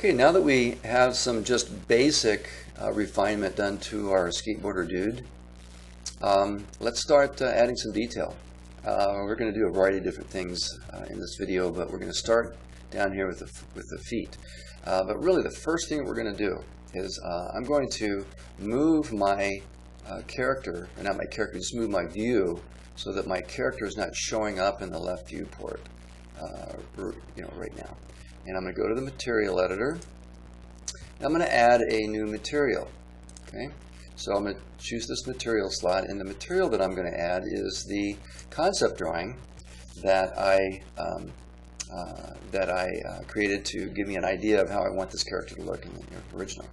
Okay, now that we have some just basic refinement done to our skateboarder dude, let's start adding some detail. We're going to do a variety of different things in this video, but we're going to start down here with the feet. But really the first thing we're going to do is I'm going to move my character, or not my character, just move my view so that my character is not showing up in the left viewport right now. And I'm going to go to the material editor, and I'm going to add a new material. Okay, so I'm going to choose this material slot, and the material that I'm going to add is the concept drawing that I created to give me an idea of how I want this character to look in the original.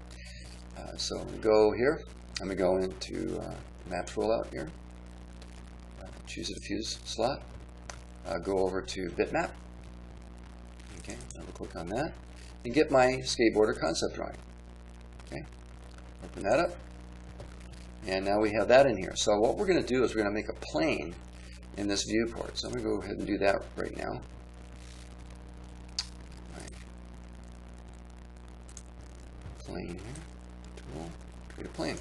So I'm going to go here. I'm going to go into Maps rollout here. Choose a diffuse slot. Go over to Bitmap. Okay, double click on that and get my skateboarder concept drawing. Okay, open that up, and now we have that in here. So what we're going to do is we're going to make a plane in this viewport. So I'm going to go ahead and do that right now. Plane here, tool, create a plane.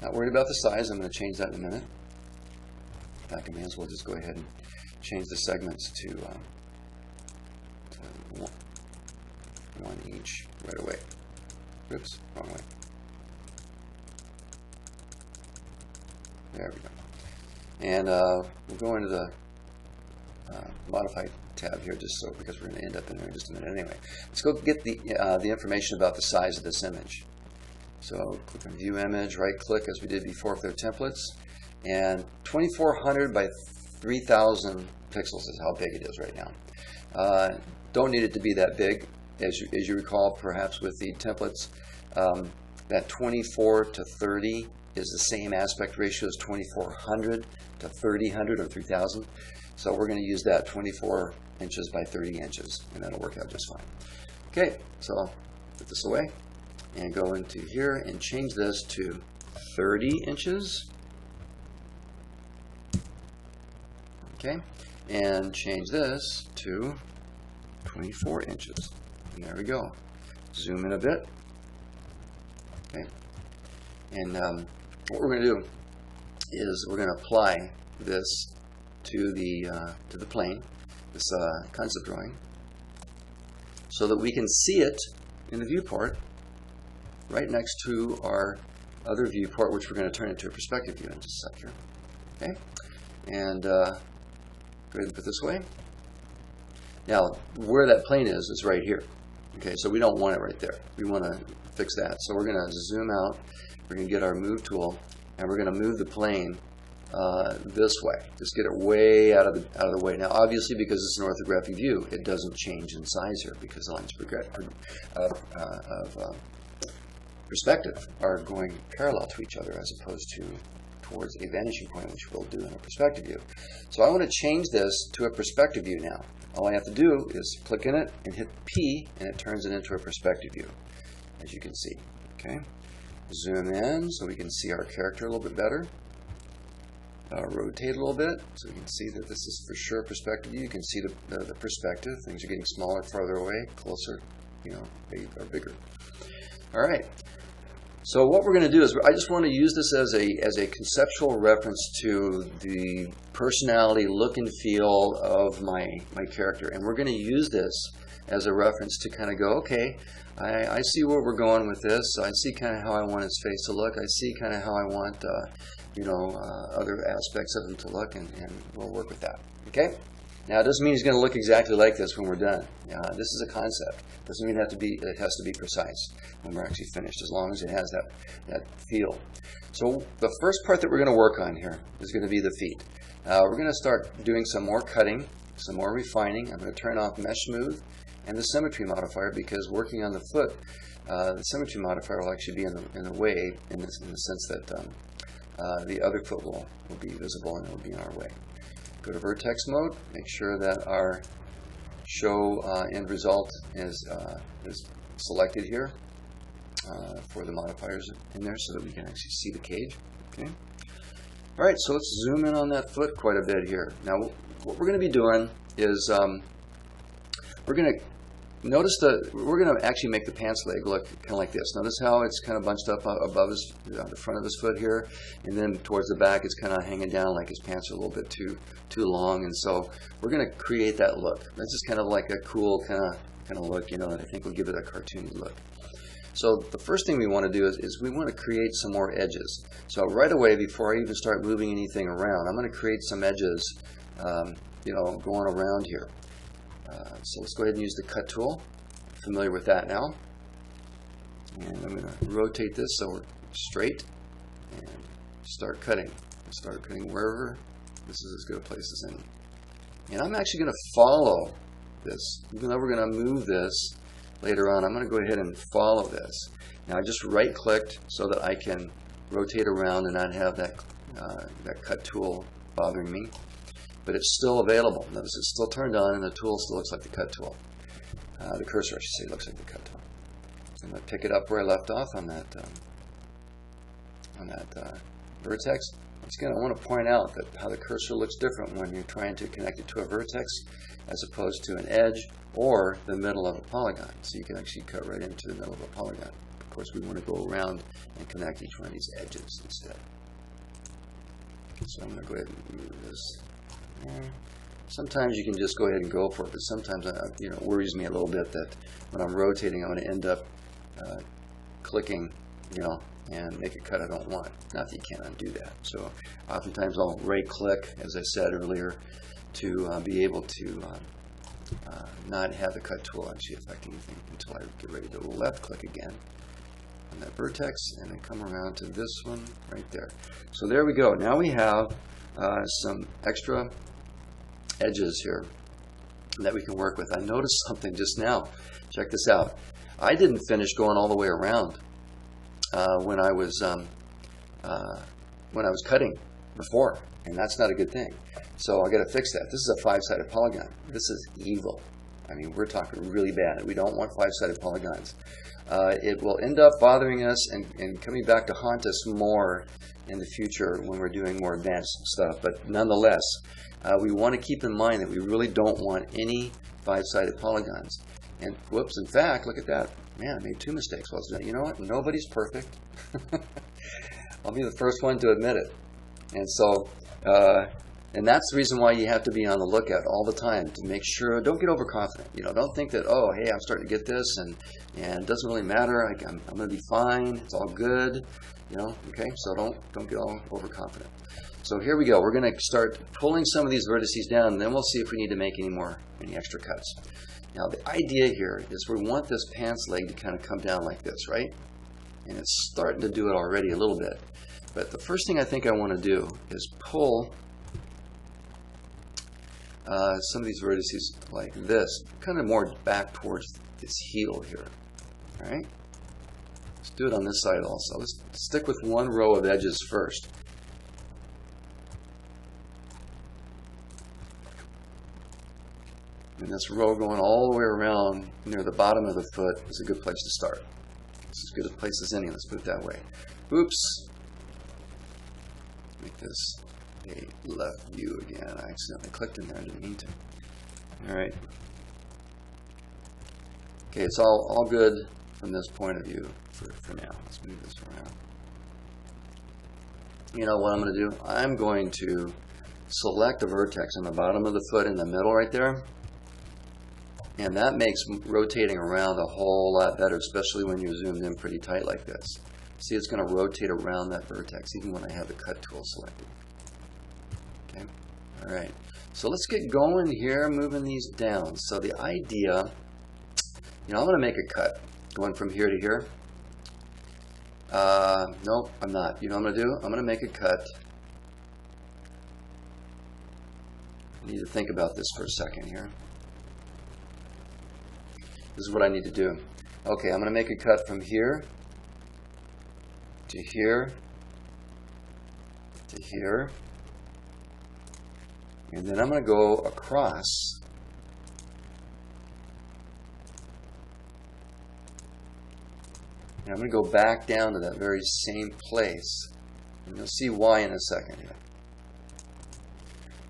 Not worried about the size. I'm going to change that in a minute. In fact, I may as well just go ahead and change the segments to one each right away. Oops, wrong way. There we go. And we'll go into the Modify tab here, just so, because we're going to end up in there in just a minute anyway. Let's go get the information about the size of this image. So click on View Image, right click as we did before for their templates, and 2400 by 3000 pixels is how big it is right now. Don't need it to be that big. As you recall, perhaps with the templates, that 24 to 30 is the same aspect ratio as 2400 to 3000 or 3000. So we're going to use that 24 inches by 30 inches, and that'll work out just fine. Okay, so I'll put this away and go into here and change this to 30 inches. Okay, and change this to 24 inches. And there we go. Zoom in a bit. Okay, and what we're going to do is we're going to apply this to the plane, this concept drawing, so that we can see it in the viewport right next to our other viewport, which we're going to turn into a perspective view in just a sec here. Okay, and go ahead and put this away. Now, where that plane is right here. Okay, so we don't want it right there. We want to fix that. So we're going to zoom out. We're going to get our move tool, and we're going to move the plane this way. Just get it way out of the way. Now, obviously, because it's an orthographic view, it doesn't change in size here because the lines of perspective are going parallel to each other as opposed to towards a vanishing point, which we'll do in a perspective view. So I want to change this to a perspective view now. All I have to do is click in it and hit P, and it turns it into a perspective view, as you can see. Okay, zoom in so we can see our character a little bit better. Rotate a little bit so we can see that this is for sure a perspective view. You can see the perspective. Things are getting smaller, farther away, closer, or bigger. All right. So what we're going to do is I just want to use this as a conceptual reference to the personality, look and feel of my character, and we're going to use this as a reference to kind of go, okay, I see where we're going with this. I see kind of how I want his face to look. I see kind of how I want other aspects of him to look, and we'll work with that. Okay. Now, it doesn't mean he's going to look exactly like this when we're done. This is a concept. It doesn't mean it has to be precise when we're actually finished, as long as it has that feel. So the first part that we're going to work on here is going to be the feet. We're going to start doing some more cutting, some more refining. I'm going to turn off Mesh Smooth and the Symmetry modifier, because working on the foot, the Symmetry modifier will actually be in the way in the sense that the other foot will be visible and it will be in our way. Go to vertex mode, make sure that our show end result is selected here for the modifiers in there so that we can actually see the cage. Okay. All right, so let's zoom in on that foot quite a bit here. Now, what we're going to be doing is we're going to notice we're going to actually make the pants leg look kind of like this. Notice how it's kind of bunched up above the front of his foot here, and then towards the back it's kind of hanging down like his pants are a little bit too long. And so we're going to create that look. That's just kind of like a cool kind of look, you know, that I think will give it a cartoony look. So the first thing we want to do is we want to create some more edges. So right away, before I even start moving anything around, I'm going to create some edges, you know, going around here. So let's go ahead and use the cut tool. Familiar with that now. And I'm going to rotate this so we're straight and start cutting. Start cutting wherever this is as good a place as any. And I'm actually going to follow this. Even though we're going to move this later on, I'm going to go ahead and follow this. Now I just right clicked so that I can rotate around and not have that cut tool bothering me. But it's still available. Notice it's still turned on and the tool still looks like the cut tool. The cursor, I should say, looks like the cut tool. So I'm going to pick it up where I left off on that vertex. Once again, I want to point out that how the cursor looks different when you're trying to connect it to a vertex as opposed to an edge or the middle of a polygon. So you can actually cut right into the middle of a polygon. Of course, we want to go around and connect each one of these edges instead. So I'm going to go ahead and move this. Sometimes you can just go ahead and go for it, but sometimes you know, it worries me a little bit that when I'm rotating, I'm going to end up clicking, you know, and make a cut I don't want. Not that you can't undo that. So oftentimes I'll right-click, as I said earlier, to be able to not have the cut tool actually affect anything until I get ready to left-click again on that vertex and then come around to this one right there. So there we go. Now we have some extra edges here that we can work with. I noticed something just now. Check this out. I didn't finish going all the way around when I was cutting before, and that's not a good thing. So I got to fix that. This is a 5-sided polygon. This is evil. I mean, we're talking really bad. We don't want 5-sided polygons. It will end up bothering us and coming back to haunt us more in the future when we're doing more advanced stuff. But nonetheless, we want to keep in mind that we really don't want any 5-sided polygons. And whoops, in fact, look at that. Man, I made 2 mistakes. Well, you know what? Nobody's perfect. I'll be the first one to admit it. And so, and that's the reason why you have to be on the lookout all the time to make sure. Don't get overconfident. You know, don't think that, oh, hey, I'm starting to get this, and it doesn't really matter. I'm going to be fine. It's all good. You know, okay. So don't get all overconfident. So here we go. We're going to start pulling some of these vertices down, and then we'll see if we need to make any extra cuts. Now the idea here is we want this pants leg to kind of come down like this, right? And it's starting to do it already a little bit. But the first thing I think I want to do is pull some of these vertices like this, kind of more back towards this heel here. All right? Let's do it on this side also. Let's stick with one row of edges first. And this row going all the way around near the bottom of the foot is a good place to start. It's as good a place as any, let's put it that way. Oops. Make this a left view again. I accidentally clicked in there, I didn't mean to. Alright. Okay, it's all good from this point of view for now. Let's move this around. You know what I'm going to do? I'm going to select a vertex on the bottom of the foot in the middle right there. And that makes rotating around a whole lot better, especially when you're zoomed in pretty tight like this. See, it's going to rotate around that vertex even when I have the cut tool selected. Okay, all right. So let's get going here, moving these down. So the idea, you know, I'm going to make a cut going from here to here. Nope, I'm not. You know what I'm going to do? I'm going to make a cut. I need to think about this for a second here. This is what I need to do. Okay, I'm going to make a cut from here to here to here. And then I'm going to go across. And I'm going to go back down to that very same place. And you'll see why in a second here.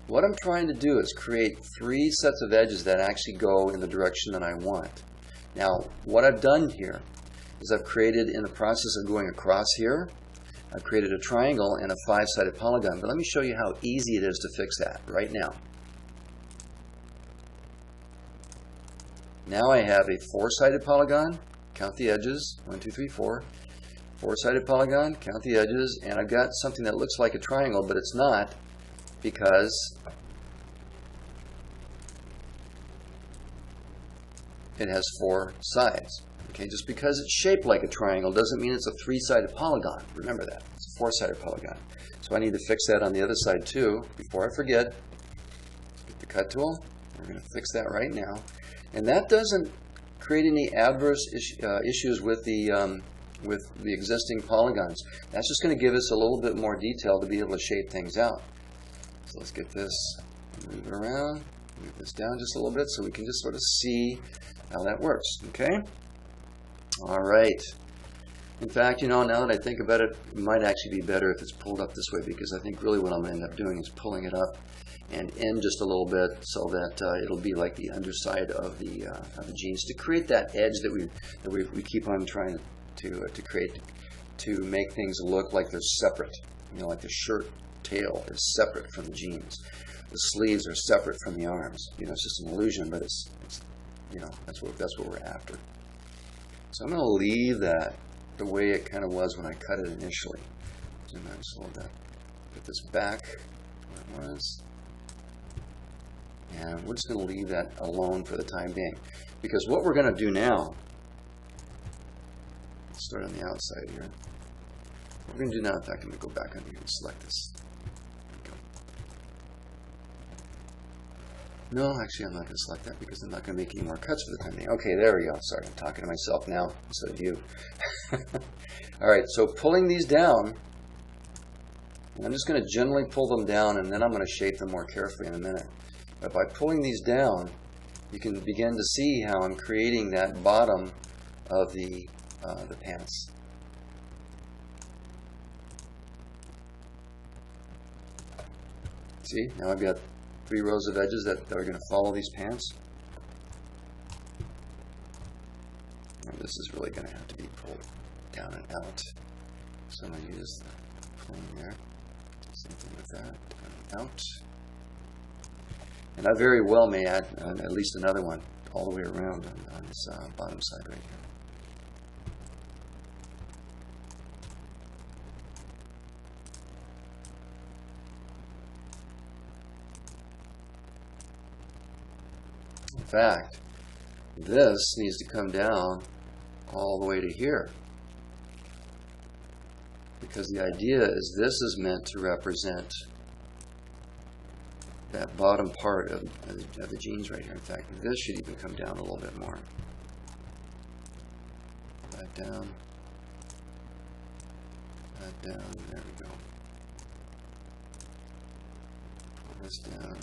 What I'm trying to do is create 3 sets of edges that actually go in the direction that I want. Now, what I've done here is I've created, in the process of going across here, I've created a triangle and a 5-sided polygon. But let me show you how easy it is to fix that right now. Now I have a 4-sided polygon, count the edges, 1, 2, 3, 4. 4-sided polygon, count the edges, and I've got something that looks like a triangle, but it's not, because it has 4 sides. Okay, just because it's shaped like a triangle doesn't mean it's a 3-sided polygon. Remember that. It's a 4-sided polygon. So I need to fix that on the other side too. Before I forget, get the cut tool. We're going to fix that right now. And that doesn't create any adverse issues with the existing polygons. That's just going to give us a little bit more detail to be able to shape things out. So let's get this, move it around, move this down just a little bit so we can just sort of see how that works. Okay? All right. In fact, you know, now that I think about it, it might actually be better if it's pulled up this way, because I think really what I'm going to end up doing is pulling it up and in just a little bit so that it'll be like the underside of the jeans, to create that edge that we keep on trying to create, to make things look like they're separate. You know, like the shirt tail is separate from the jeans. The sleeves are separate from the arms. You know, it's just an illusion, but it's you know, that's what we're after. So I'm going to leave that the way it kind of was when I cut it initially. Zoom out just a little bit. Put this back where it was. And we're just going to leave that alone for the time being. Because what we're going to do now, let's start on the outside here. What we're going to do now, in fact, I'm going to go back on here and select this. No, actually, I'm not going to select that because I'm not going to make any more cuts for the time being. Okay, there we go. Sorry, I'm talking to myself now instead of you. All right, so pulling these down, I'm just going to gently pull them down, and then I'm going to shape them more carefully in a minute. But by pulling these down, you can begin to see how I'm creating that bottom of the pants. See, now I've got 3 rows of edges that are going to follow these pants. And this is really going to have to be pulled down and out. So I'm going to use the plane there. Same thing with that, down and out. And I very well may add at least another one all the way around on this bottom side right here. In fact, this needs to come down all the way to here, because the idea is this is meant to represent that bottom part of the jeans right here. In fact, this should even come down a little bit more. That down, there we go. Pull this down.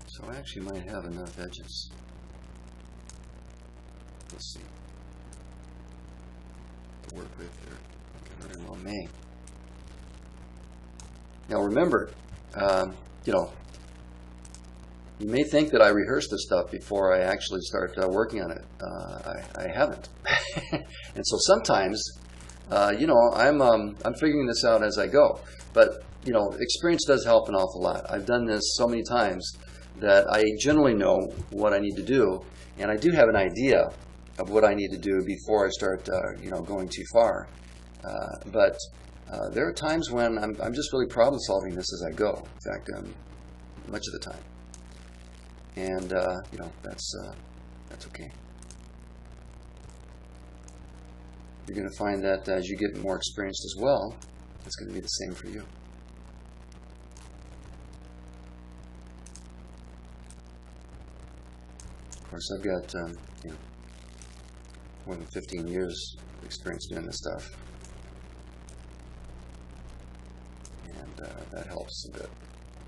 So I actually might have enough edges. Let's see. To work with here. I very well may. Now remember, you know, you may think that I rehearsed this stuff before I actually start working on it. I haven't. And so sometimes, you know, I'm figuring this out as I go. But, you know, experience does help an awful lot. I've done this so many times that I generally know what I need to do, and I do have an idea of what I need to do before I start, you know, going too far. But there are times when I'm just really problem solving this as I go. In fact, much of the time, and you know, that's okay. You're going to find that as you get more experienced as well, it's going to be the same for you. Of course, I've got you know, more than 15 years of experience doing this stuff, and that helps a bit,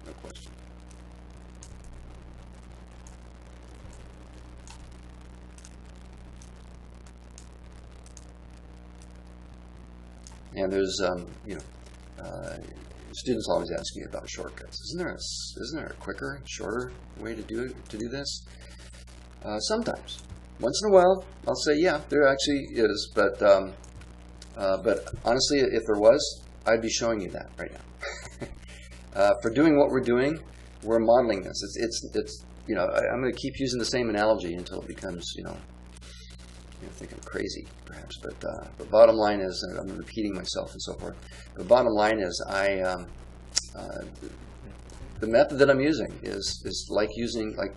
no question. And there's, you know, Students always ask me about shortcuts. Isn't there a quicker, shorter way to do this? Sometimes. Once in a while, I'll say, yeah, there actually is. But honestly, if there was, I'd be showing you that right now. For doing what we're doing, we're modeling this. It's you know, I'm going to keep using the same analogy until it becomes, you think I'm crazy, perhaps. But bottom line is, and I'm repeating myself and so forth. The bottom line is, the method that I'm using is like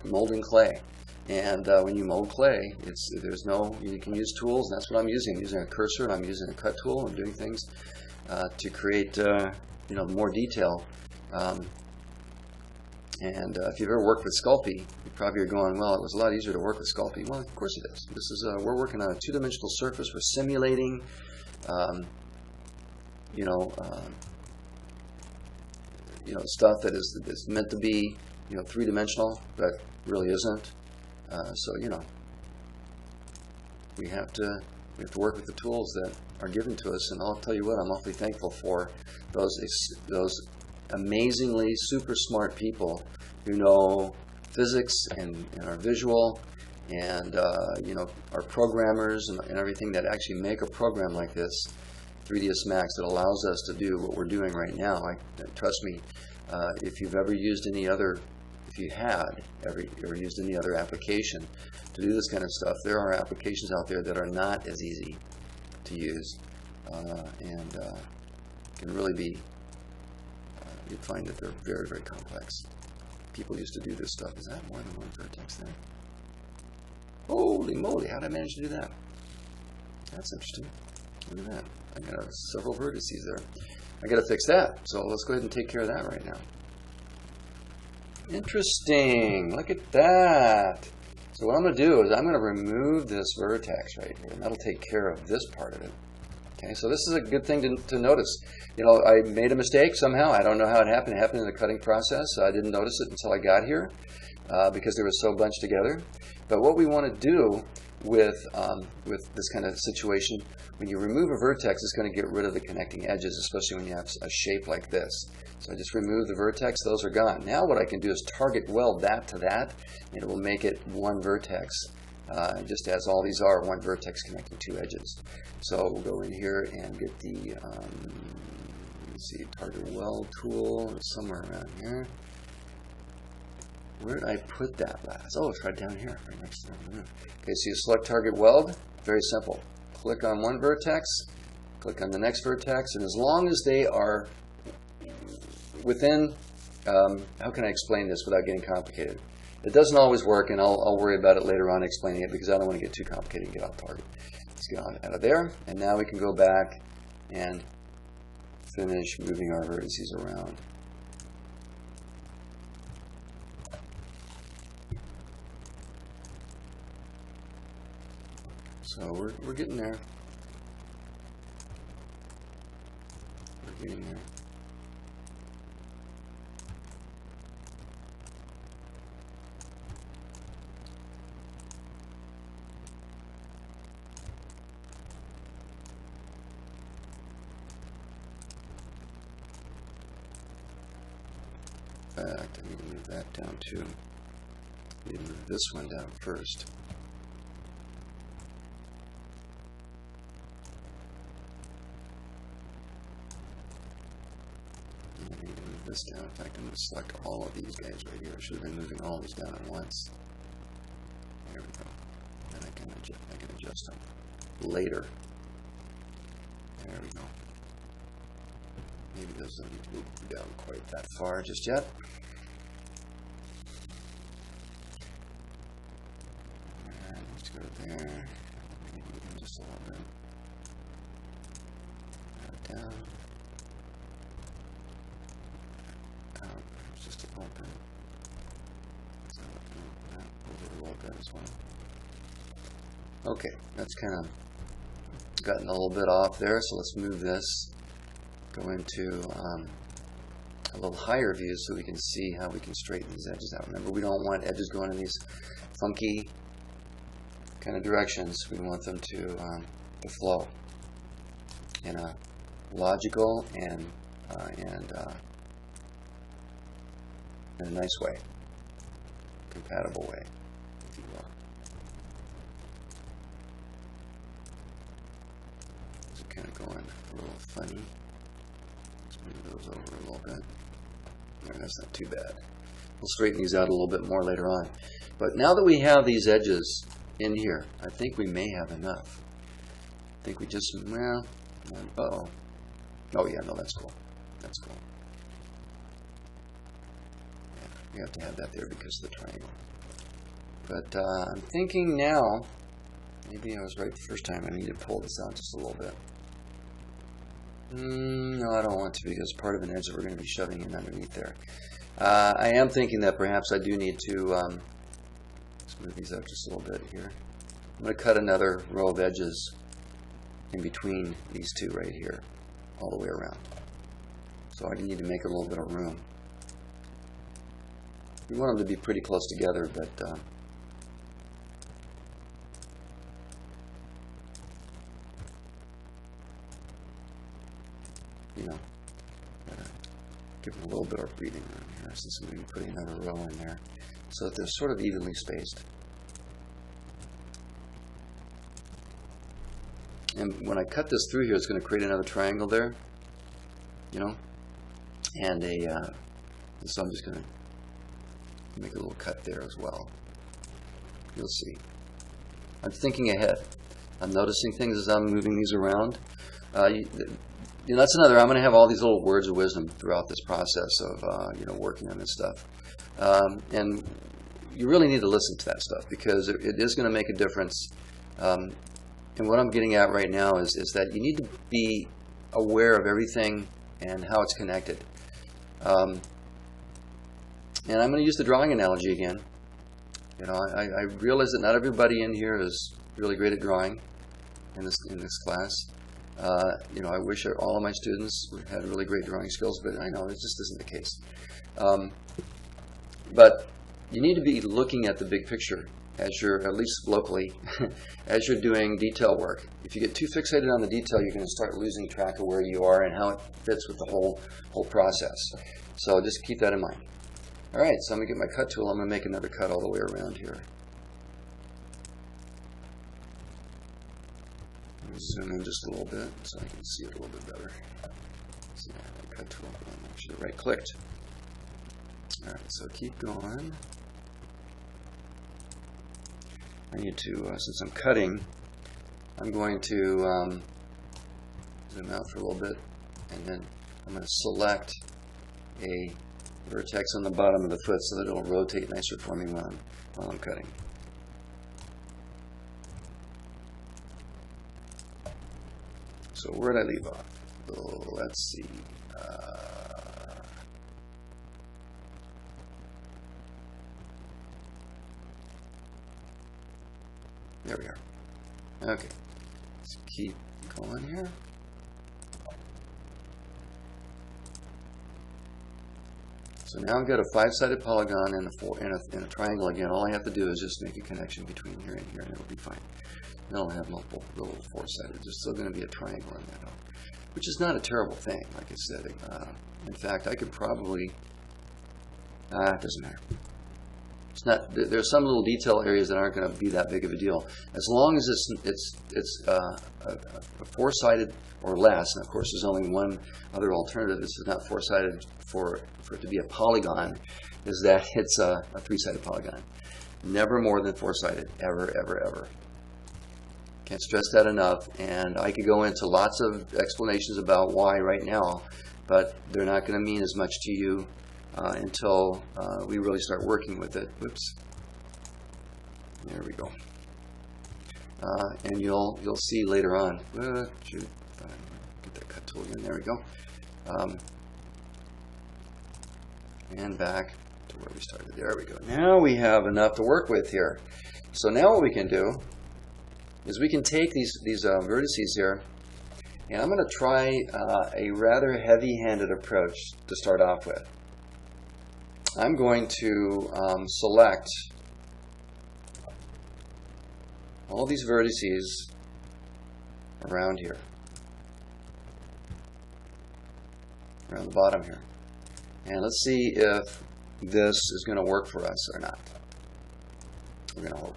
molding clay. And when you mold clay, you can use tools, and that's what I'm using. I'm using a cursor, and I'm using a cut tool. I'm doing things to create, more detail. If you've ever worked with Sculpey, you probably are going, well, it was a lot easier to work with Sculpey. Well, of course it is. This is we're working on a two-dimensional surface. We're simulating, stuff that is meant to be, three-dimensional, but really isn't. We have to work with the tools that are given to us, and I'll tell you what, I'm awfully thankful for those amazingly super smart people who know physics and are visual and are programmers and everything that actually make a program like this, 3ds Max, that allows us to do what we're doing right now. Trust me, if you've ever used any other, if you had ever used any other application to do this kind of stuff, there are applications out there that are not as easy to use and can really be, you'd find that they're very, very complex. People used to do this stuff. Is that more than one vertex there? Holy moly, how did I manage to do that? That's interesting. Look at that. I got several vertices there. I got to fix that. So let's go ahead and take care of that right now. Interesting. Look at that. So what I'm going to do is I'm going to remove this vertex right here, and that'll take care of this part of it. Okay, so this is a good thing to notice. I made a mistake somehow. I don't know how it happened. It happened in the cutting process. I didn't notice it until I got here because they were so bunched together. But what we want to do with this kind of situation, when you remove a vertex, it's going to get rid of the connecting edges, especially when you have a shape like this. So I just remove the vertex. Those are gone. Now what I can do is target weld that to that, and it will make it one vertex. Just as all these are, one vertex connecting two edges. So we'll go in here and get the let's see, target weld tool somewhere around here. Where did I put that last? Oh, it's right down here, right next to the roof. Okay, so you select target weld. Very simple. Click on one vertex, click on the next vertex, and as long as they are within, how can I explain this without getting complicated? It doesn't always work, and I'll worry about it later on explaining it because I don't want to get too complicated and get off target. Let's get out of there, and now we can go back and finish moving our vertices around. So we're getting there. We're getting there. In fact, I need to move that down too. I need to move this one down first. And I need to move this down. In fact, I'm going to select all of these guys right here. I should have been moving all these down at once. There we go. And I can adjust them later. There we go. Maybe those don't need to move down quite that far just yet. And let's go there. Maybe even just a little bit. Down. Out. Just a little bit. So that over a little bit as well. Okay, that's kind of gotten a little bit off there, so let's move this. Go into a little higher view so we can see how we can straighten these edges out. Remember, we don't want edges going in these funky kind of directions. We want them to flow in a logical and and in a nice way, compatible way, if you will. It's kind of going a little funny. Let's move those over a little bit. Right, that's not too bad. We'll straighten these out a little bit more later on. But now that we have these edges in here, I think we may have enough. I think we just, well, uh-oh. Oh yeah, no, that's cool. That's cool. Yeah, we have to have that there because of the triangle. But I'm thinking now, maybe I was right the first time, I need to pull this out just a little bit. No, I don't want to, because part of an edge that we're going to be shoving in underneath there. I am thinking that perhaps I do need to smooth these out just a little bit here. I'm going to cut another row of edges in between these two right here, all the way around. So I need to make a little bit of room. We want them to be pretty close together, but you know, gotta give them a little bit of breathing room here, since I'm going to be putting another row in there, so that they're sort of evenly spaced. And when I cut this through here, it's going to create another triangle there, you know, and so I'm just going to make a little cut there as well. You'll see. I'm thinking ahead. I'm noticing things as I'm moving these around. You know, that's another. I'm going to have all these little words of wisdom throughout this process of you know, working on this stuff, and you really need to listen to that stuff, because it is going to make a difference. And what I'm getting at right now is that you need to be aware of everything and how it's connected. And I'm going to use the drawing analogy again. You know, I realize that not everybody in here is really great at drawing in this class. You know, I wish all of my students had really great drawing skills, but I know it just isn't the case. But you need to be looking at the big picture as you're, at least locally, as you're doing detail work. If you get too fixated on the detail, you're going to start losing track of where you are and how it fits with the whole process. So just keep that in mind. All right, so I'm going to get my cut tool. I'm going to make another cut all the way around here. Zoom in just a little bit so I can see it a little bit better. So yeah, my cut tool. I should have right-clicked. All right, so keep going. I need to, since I'm cutting, I'm going to zoom out for a little bit, and then I'm going to select a vertex on the bottom of the foot so that it'll rotate nicer for me while I'm cutting. So where did I leave off? Oh, let's see. There we are. Okay. Let's keep going here. So now I've got a five-sided polygon and a triangle again. All I have to do is just make a connection between here and here, and it'll be fine. Then I'll have multiple little four-sided. There's still going to be a triangle in there, which is not a terrible thing, like I said. In fact, I could probably... it doesn't matter. It's not. There's some little detail areas that aren't going to be that big of a deal, as long as it's a four-sided or less. And of course, there's only one other alternative. This is not four-sided for it to be a polygon. Is that it's a three-sided polygon? Never more than four-sided, ever, ever, ever. Can't stress that enough. And I could go into lots of explanations about why right now, but they're not going to mean as much to you until we really start working with it. Oops. There we go. And you'll see later on. Shoot. Get that cut tool again. There we go. And back to where we started. There we go. Now we have enough to work with here. So now what we can do is we can take these vertices here, and I'm going to try a rather heavy-handed approach to start off with. I'm going to select all these vertices around here. around the bottom here. And let's see if this is going to work for us or not. We're going to hope.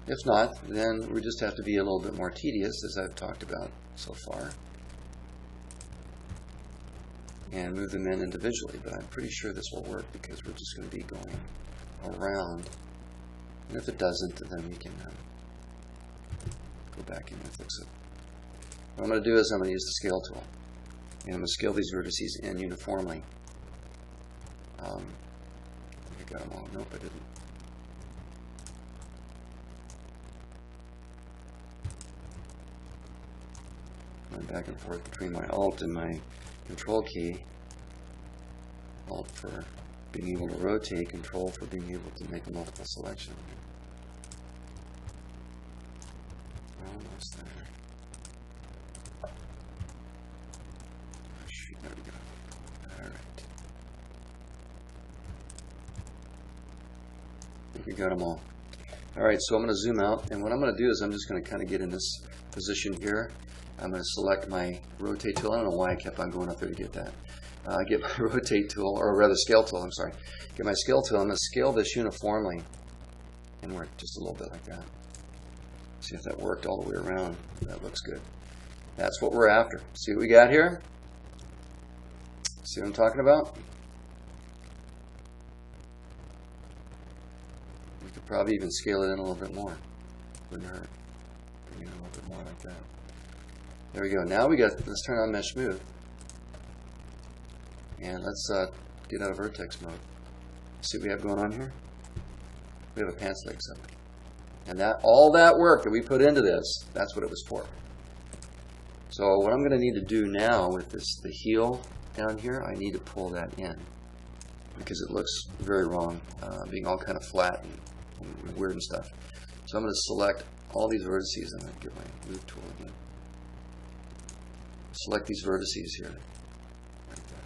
If not, then we just have to be a little bit more tedious, as I've talked about so far, and move them in individually. But I'm pretty sure this will work because we're just going to be going around. And if it doesn't, then we can go back in and fix it. What I'm going to do is I'm going to use the scale tool. And I'm going to scale these vertices in uniformly. I got them all. Nope, I didn't. Going back and forth between my Alt and my Control key. Alt for being able to rotate, Control for being able to make a multiple selection. Almost there. Oh, shoot, there we go. Alright. I think we got them all. Alright, so I'm going to zoom out, and what I'm going to do is I'm just going to kind of get in this position here. I'm going to select my rotate tool. I don't know why I kept on going up there to get that. Get my rotate tool, or rather scale tool, I'm sorry. Get my scale tool. I'm going to scale this uniformly inward just a little bit like that. See if that worked all the way around. That looks good. That's what we're after. See what we got here? See what I'm talking about? We could probably even scale it in a little bit more. Wouldn't hurt. Bring it in a little bit more like that. There we go. Now we got, let's turn on Mesh Smooth. And let's get out of vertex mode. See what we have going on here? We have a pants leg up. And that all that work that we put into this, that's what it was for. So what I'm going to need to do now with this, the heel down here, I need to pull that in. Because it looks very wrong, being all kind of flat and weird and stuff. So I'm going to select all these vertices. I'm going to get my move tool again. Select these vertices here. Like that.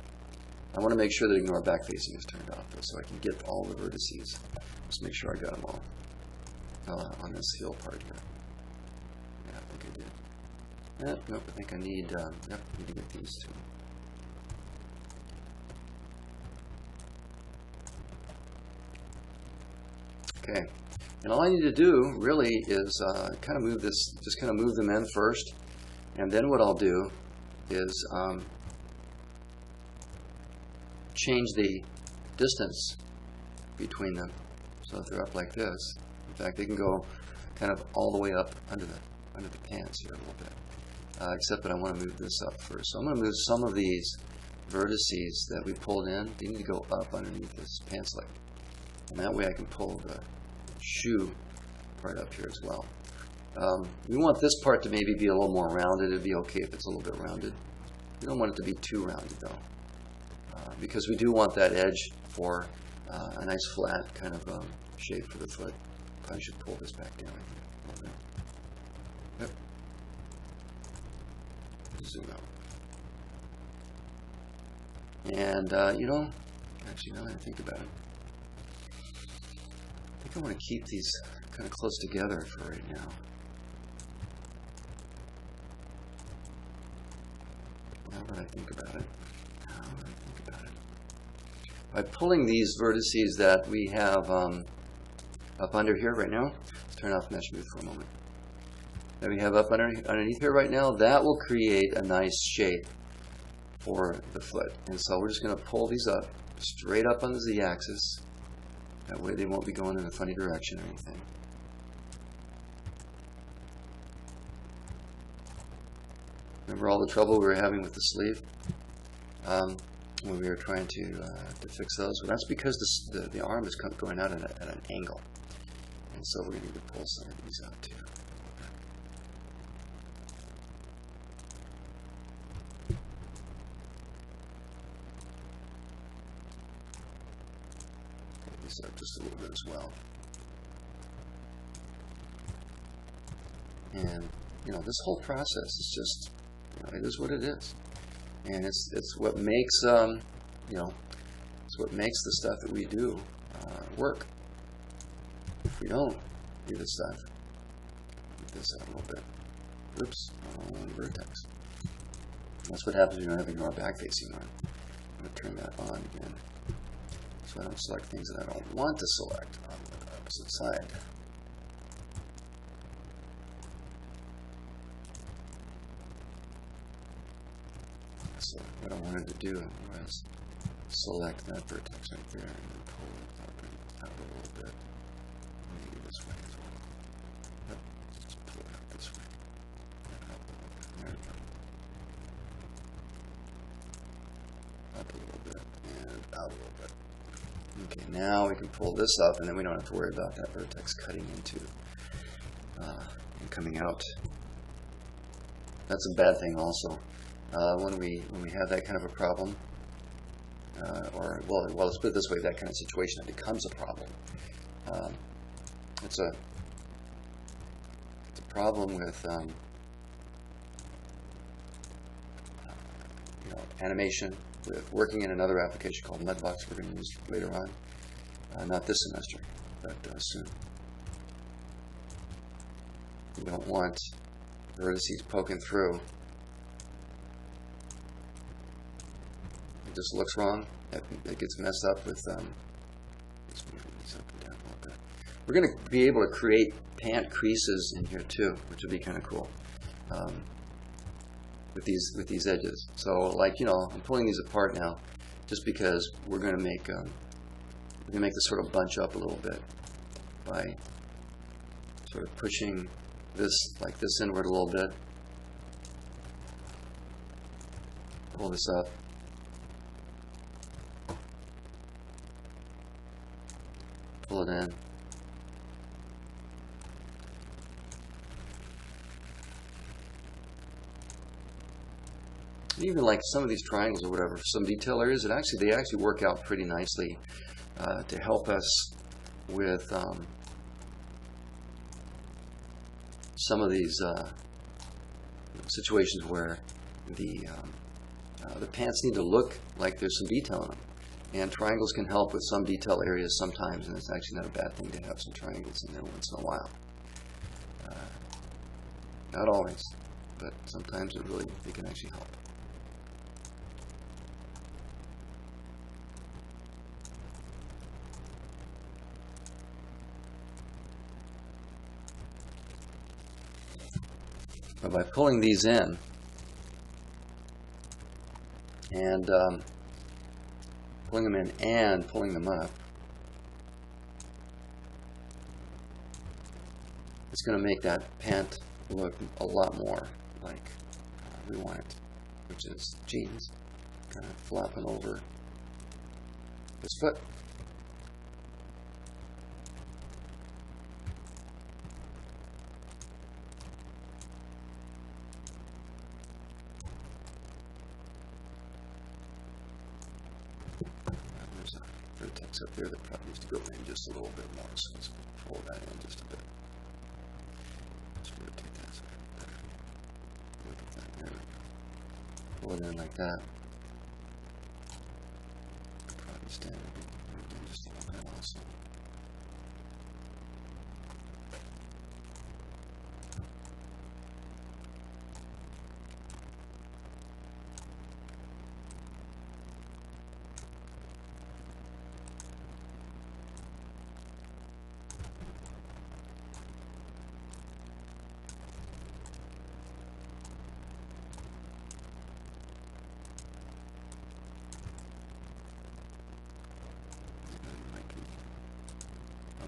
I want to make sure that ignore back facing is turned off, though, so I can get all the vertices. Just make sure I got them all on this heel part here. Yeah, I think I did. Nope, I think I need, need to get these two. Okay, and all I need to do really is kind of move this, just kind of move them in first, and then what I'll do is change the distance between them. So if they're up like this, in fact, they can go kind of all the way up under the pants here a little bit. Except that I want to move this up first. So I'm going to move some of these vertices that we pulled in. They need to go up underneath this pants leg. And that way I can pull the shoe part up here as well. We want this part to maybe be a little more rounded. It'd be okay if it's a little bit rounded. We don't want it to be too rounded though, because we do want that edge for a nice flat kind of shape for the foot. Probably should pull this back down a little bit. Yep. Zoom out. And you know, actually now that I think about it, I think I want to keep these kind of close together for right now. Now that I think about it, by pulling these vertices that we have up under here right now, let's turn off Mesh Smooth for a moment. That we have up underneath here right now, that will create a nice shape for the foot. And so we're just going to pull these up, straight up on the Z-axis. That way they won't be going in a funny direction or anything. Remember all the trouble we were having with the sleeve when we were trying to fix those? Well, that's because the arm is going out at an angle. And so we're going to need to pull some of these out too. These up just a little bit as well. And you know, this whole process is just, you know, it is what it is, and it's what makes you know, it's what makes the stuff that we do work. If we don't do this stuff, get this out a little bit. Oops, vertex. That's what happens when you're having our back facing on. I'm going to turn that on again, so I don't select things that I don't want to select on the opposite side. So what I wanted to do was select that vertex right there and then pull it up and out a little bit. Maybe this way as well. Yep. Just pull it out this way. And up a little bit. There we go. Up a little bit and out a little bit. Okay, now we can pull this up and then we don't have to worry about that vertex cutting into and coming out. That's a bad thing also. When we have that kind of a problem, or well, let's put it this way: that kind of situation that becomes a problem. It's a problem with animation, with working in another application called Mudbox we're going to use later on. Not this semester, but soon. You don't want vertices poking through. It just looks wrong. It gets messed up with let's move these up and down a little bit. We're going to be able to create pant creases in here too, which would be kind of cool with these edges. So, like, I'm pulling these apart now, just because we're going to make this sort of bunch up a little bit by sort of pushing this like this inward a little bit. Pull this up. Pull it in. Even like some of these triangles or whatever, some detail areas, they actually work out pretty nicely to help us with some of these situations where the pants need to look like there's some detail in them. And triangles can help with some detail areas sometimes, and it's actually not a bad thing to have some triangles in there once in a while. Not always, but sometimes it can actually help. But by pulling these in and pulling them in and pulling them up, it's going to make that pant look a lot more like we want it, which is jeans kind of flopping over this foot. There's a vertex up there that probably needs to go in just a little bit more, so let's pull that in just a bit. Let's rotate that so better. Look at that. There we go. Pull it in like that. Probably stand it just a little bit also.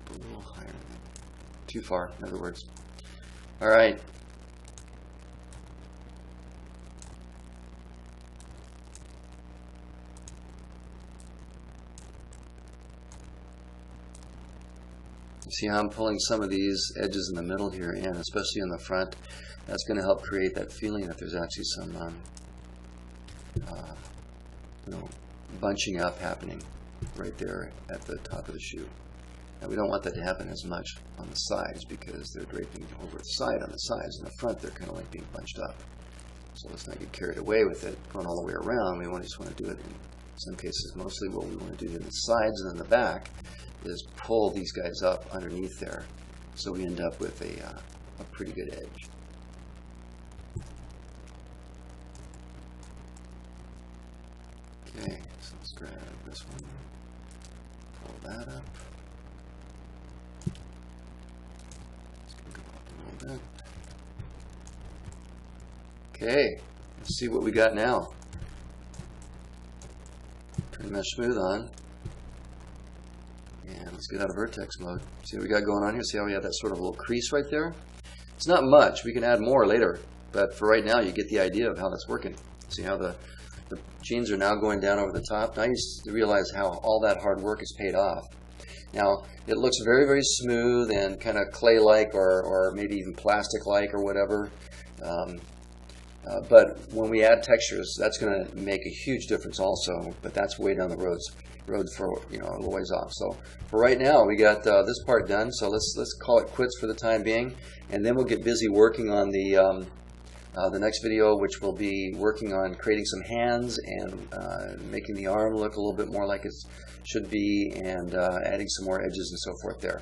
A little higher than too far, in other words. All right. You see how I'm pulling some of these edges in the middle here in, especially in the front. That's going to help create that feeling that there's actually some bunching up happening right there at the top of the shoe. Now, we don't want that to happen as much on the sides because they're draping over the side on the sides. In the front, they're kind of like being bunched up. So let's not get carried away with it going all the way around. We just want to do it in some cases. Mostly what we want to do in the sides and in the back is pull these guys up underneath there so we end up with a pretty good edge. Okay, so let's grab this one, pull that up. It's going to go up a little bit. Okay, let's see what we got now. Turn Mesh Smooth on. And let's get out of vertex mode. See what we got going on here? See how we have that sort of little crease right there? It's not much. We can add more later. But for right now, you get the idea of how that's working. See how the genes are now going down over the top? Now you realize how all that hard work is paid off. Now, it looks very, very smooth and kind of clay-like or maybe even plastic-like or whatever. But when we add textures, that's going to make a huge difference also. But that's way down the road for a little ways off. So for right now, we got this part done. So let's call it quits for the time being, and then we'll get busy working on the next video, which will be working on creating some hands and making the arm look a little bit more like it should be, and adding some more edges and so forth there.